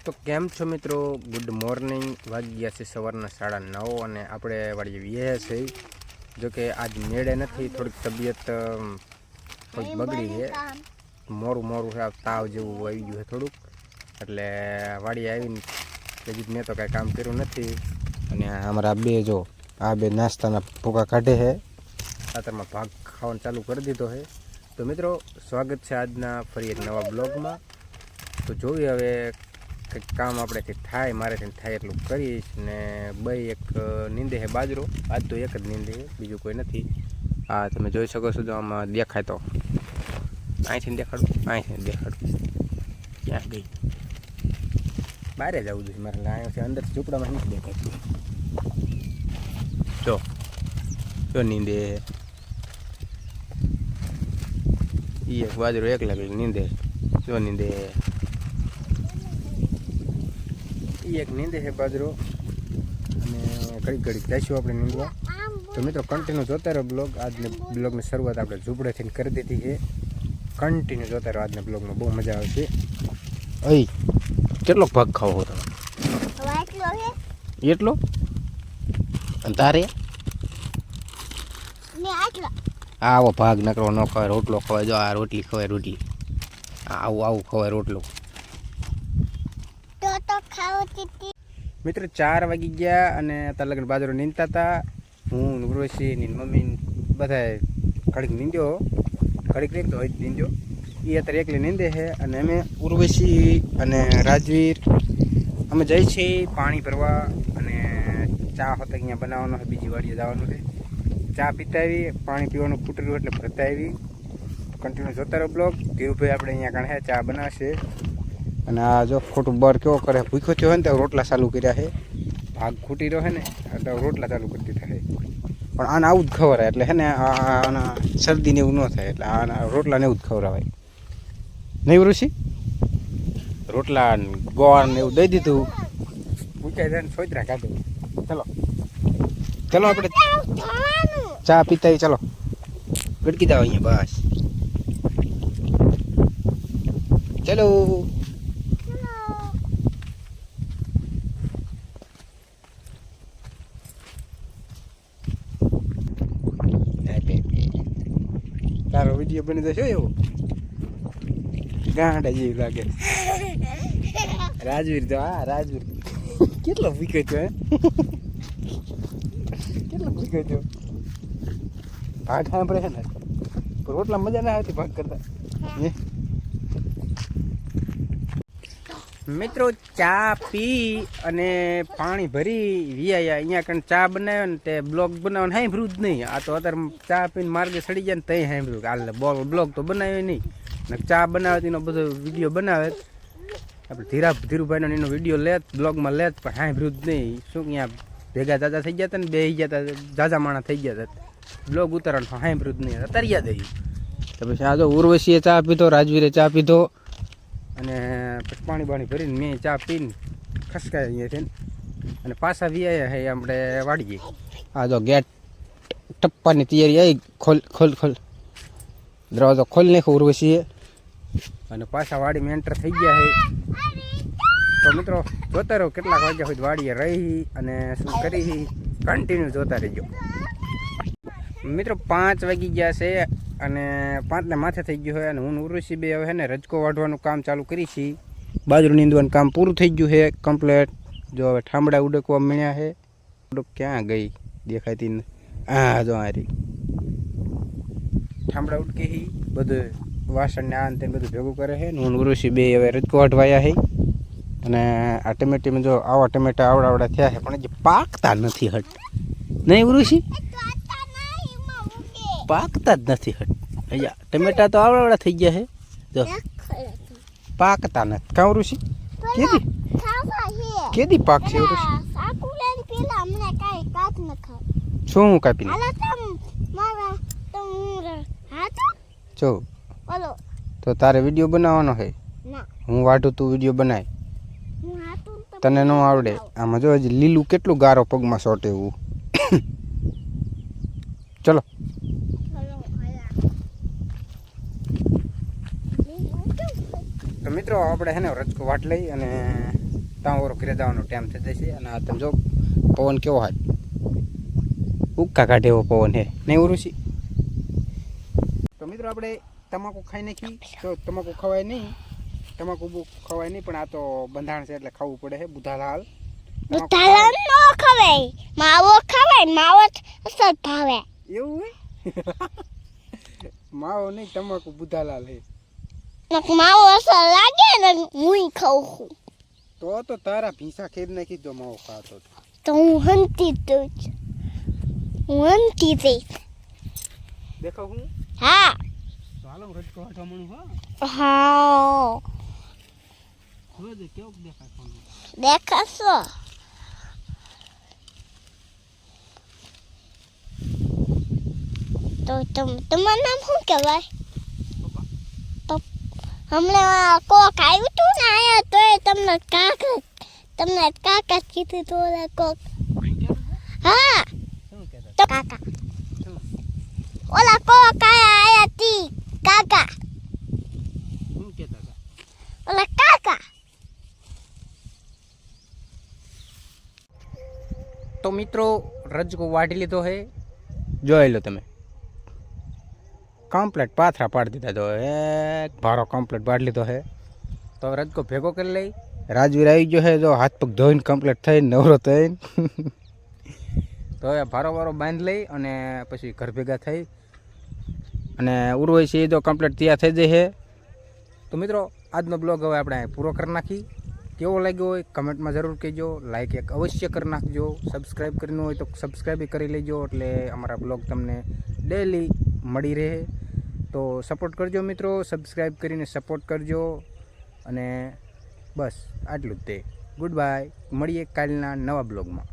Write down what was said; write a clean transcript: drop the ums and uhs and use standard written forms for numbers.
તો કેમ છો મિત્રો? Good morning. વાગ્યા છે સવારના 9:30 અને આપણે વાળી વીએ છે. જોકે આજ મેળે નથી, થોડીક તબિયત થોડીક બગડી છે, મોરું છે, તાવ જેવું આવી ગયું છે થોડુંક, એટલે વાડી આવીને હજી મેં તો કાંઈ કામ કર્યું નથી. અને અમારા બે જો આ બે નાસ્તાના ભૂકા કાઢે છે, ખાતરમાં ભાગ ખાવાનું ચાલુ કરી દીધો છે. તો મિત્રો સ્વાગત છે આજના ફરી એક નવા બ્લોગમાં. તો જોઈએ હવે કંઈક કામ આપણેથી થાય, મારેથી થાય એટલું કરીશ. ને ભાઈ એક નીંદે છે બાજરો, આજ તો એક જ નીંદે છે, બીજું કોઈ નથી. હા તમે જોઈ શકો છો, તો આમાં દેખાય તો અહીંથી દેખાડું, અહીંથી દેખાડું, ક્યાં ગઈ? બહારે જવું જોઈએ મારે, અહીંથી અંદર ઝૂંપડામાં નથી દેખાતું. જો નીંદે એ એક બાજરો એકલા કંઈક નીંદે, જો નીંદે એક નીંદે છે બાજરો. અને ઘડીક જઈશું આપણે નીંદવા. તો મિત્રો કન્ટિન્યુ જોતા રહો બ્લોગ. આજની બ્લોગની શરૂઆત આપણે ઝૂંપડેથી કરી દીધી છે. કન્ટિન્યુ જોતા રહો આજના બ્લોગમાં, બહુ મજા આવશે. અહીં કેટલો ભાગ ખાવો તમે? એટલો? અને તારે આવો ભાગ નકરો ન ખવાય, રોટલો ખવાય. જો આ રોટલી ખવાય, રોટલી આવું ખવાય રોટલો. મિત્રો 4 વાગી ગયા અને અત્યારે લગન બાજરો નીંદતા હતા. હું ઉર્વશી ની મમ્મી બધા ઘડીક નીંદ્યો, ઘડીક નહીં તો હજી નીંદ્યો. એ અત્યારે એકલી નીંદે છે અને અમે ઉર્વશી અને રાજવીર અમે જઈએ છીએ પાણી ભરવા. અને ચા હોતા અહીંયા બનાવવાનો છે, બીજી વાડીએ જવાનું છે. ચા પીતા આવી, પાણી પીવાનું ફૂટેલું એટલે ભરતા આવી. કન્ટિન્યુ જોતા રહો બ્લોગ. ધીરુભાઈ આપણે અહીંયા કણે ચા બનાવશે. અને આ જો ખોટું બર કેવો કરે, ભૂખ્યો થયો હોય ને તો રોટલા ચાલુ કર્યા છે. ભાગ ખૂટી રહ્યો છે ને એટલે રોટલા ચાલુ કરી દીધા છે. પણ આને આવું જ ખવડાય એટલે છે ને, આના શરદીને એવું ન થાય, એટલે આના રોટલાને એવું જ ખવડાવાય નહીં ઋષિ? રોટલા ગોળ ને એવું દઈ દીધું, પૂછાય જાય ને સોચરા કાઢે. ચલો આપણે ચા પીતા, ચલો ગડકી દાવ અહીંયા બસ. ચલો તારો વિડીયો બની જશે એવો ગાંડા જેવી લાગે. રાજવીર તો રાજવીર કેટલો ભૂખ્યો છો? કેટલો ભૂખ્યો છો? ભાગ સાંભળે છે ને, રોટલા મજા ના આવતી ભાગ કરતા. મિત્રો ચા પી અને પાણી ભરી વિયા અહીંયા કણ ચા બનાવ્યો ને તે બ્લોગ બનાવવાનું સાંભળ્યું જ નહીં. આ તો અત્યારે ચા પીને માર્ગે સડી જાય ને ત્યાં સાંભળ્યું. હાલ બ્લોગ તો બનાવ્યો નહીં ને, ચા બનાવે એનો બધો વિડીયો બનાવે. આપણે ધીરુભાઈનો એનો વિડીયો લેત, બ્લોગમાં લેત, પણ સાંભળ્યું જ નહીં. શું અહીંયા ભેગા જાજા થઈ ગયા હતા ને, બેસી ગયા હતા, જાજા માણા થઈ ગયા હતા. બ્લોગ ઉતારવાનું સાંભળ્યું જ નહીં, અત્યારે યાદ આવ્યું. તો પછી આ જો ઉર્વશીએ ચા પીધો, રાજવીરે ચા પીધો અને પછી પાણી ભરીને મેં ચા પીને ખસકાય અહીંયાથી અને પાછા વિયા હે આપણે વાડીએ. આ જો ગેટ ટપ્પાની તૈયારી આવી, ખોલ દરવાજો ખોલી નાખો ઉર્વશીએ અને પાછા વાડીમાં એન્ટર થઈ ગયા છે. તો મિત્રો જોતા રહો કેટલાક વાગ્યા સુધી વાડીએ રહી અને શું કરી, કન્ટિન્યુ જોતા રહીજો. મિત્રો 5 વાગી ગયા છે અને 5 ને માથે થઈ ગયું હોય. અને હું ઉર્વશી બે હવે ને રજકો વાઢવાનું કામ ચાલુ કરી છે. બાજરું નીંદવાનું કામ પૂરું થઈ ગયું છે કમ્પ્લેટ. જો હવે ઠામડા ઉડકવા મળ્યા છે. ક્યાં ગઈ દેખાતી ને? હા જો આ રહી ઠામડા ઉડકી, બધું વાસણ ને આ ને બધું ભેગું કરે છે. હું ઉર્વશી બે હવે રજકો વાઢવાયા છે. અને આ ટમેટીમાં જો આવા ટમેટા આવડા થયા છે, પણ હજી પાકતા નથી હટ. નહીં ઉર્વશી? પાકતા જ નથી હટ. અહીંયા ટમેટા તો આવડા થઈ ગયા છે, જો પાકતા નથી. કાં ઉર્વશી? કેદી પાક છે ઉર્વશી? શું હું કાપી જો? તો તારે વિડીયો બનાવવાનો છે? હું વાઢું તું વિડીયો બનાય? તને ન આવડે? આમાં જો હજી લીલું કેટલું ગારો પગમાં સોટે એવું. ચલો તો મિત્રો આપણે છે ને રજકો વાટ લઈ અને ત્યાં ઓરો ઘરે જવાનો ટાઈમ થઈ જશે. અને આ તમે જો પવન કેવો હાથ ઉક્કા કાઢે એવો પવન હે નહીં ઉરુસી. તો મિત્રો આપણે તમાકુ ખાઈ નાખી. તો તમાકુ ખવાય નહીં, તમાકુ બહુ ખવાય નહીં, પણ આ તો બંધાણ છે એટલે ખાવું પડે છે. બુધાલાલ બુધાલાલ નો ખવાય, માવો ખવાય, માવો અસર ભાવે. એવું હોય? માવો નહીં, તમાકુ બુધાલાલ હે. માવો અસર લાગે ને હું ખાઉં છું. તો તારા ભીંસા ખેર નાખી જો માવો ખાતો તો હું હંતી દઉં છું, હું હંતી જઈશ. દેખો હું હા તો હાલો રજકો હાથવા મણું. હા હવે કેવું દેખાય દેખાશો. તો તમારું નામ શું કહેવાય? હમણાં કોક આવ્યું હતું ને આયા તો તમને કાકા કીધું તો કોક. હા તો કાકા ઓલા કોક આયા તી કાકા. શું કહેતા હતા? ઓલા કાકા. તો મિત્રો રજકો વાટી લીધો હે, જોઈ લો તમે. કમ્પ્લેટ પાથરા પાડી દીધા. તો એક ભારો કમ્પ્લેટ પાડી લીધો હે. તો રજકો ભેગો કરી લઈ. રાજવીર આવી ગયો હે, જો હાથ પગ ધોઈને કમ્પ્લેટ થઈને નવરો થઈને. તો હવે ભારો વારો બાંધી લઈ અને પછી ઘર ભેગા થઈ અને ઉરવાય છે એ તો કમ્પ્લેટ તૈયાર થઈ જાય છે. તો મિત્રો આજનો બ્લોગ હવે આપણે પૂરો કરી નાખી. કેવો લાગ્યો હોય કમેન્ટમાં જરૂર કહેજો. લાઈક એક અવશ્ય કરી નાખજો. સબસ્ક્રાઈબ કરીને હોય તો સબસ્ક્રાઈબ કરી લેજો, એટલે અમારા બ્લોગ તમને ડેલી મળી રહે. તો સપોર્ટ કરજો મિત્રો, સબસ્ક્રાઈબ કરીને સપોર્ટ કરજો. અને બસ આટલું જ તે. ગુડ બાય, મળીએ કાલના નવા બ્લોગમાં.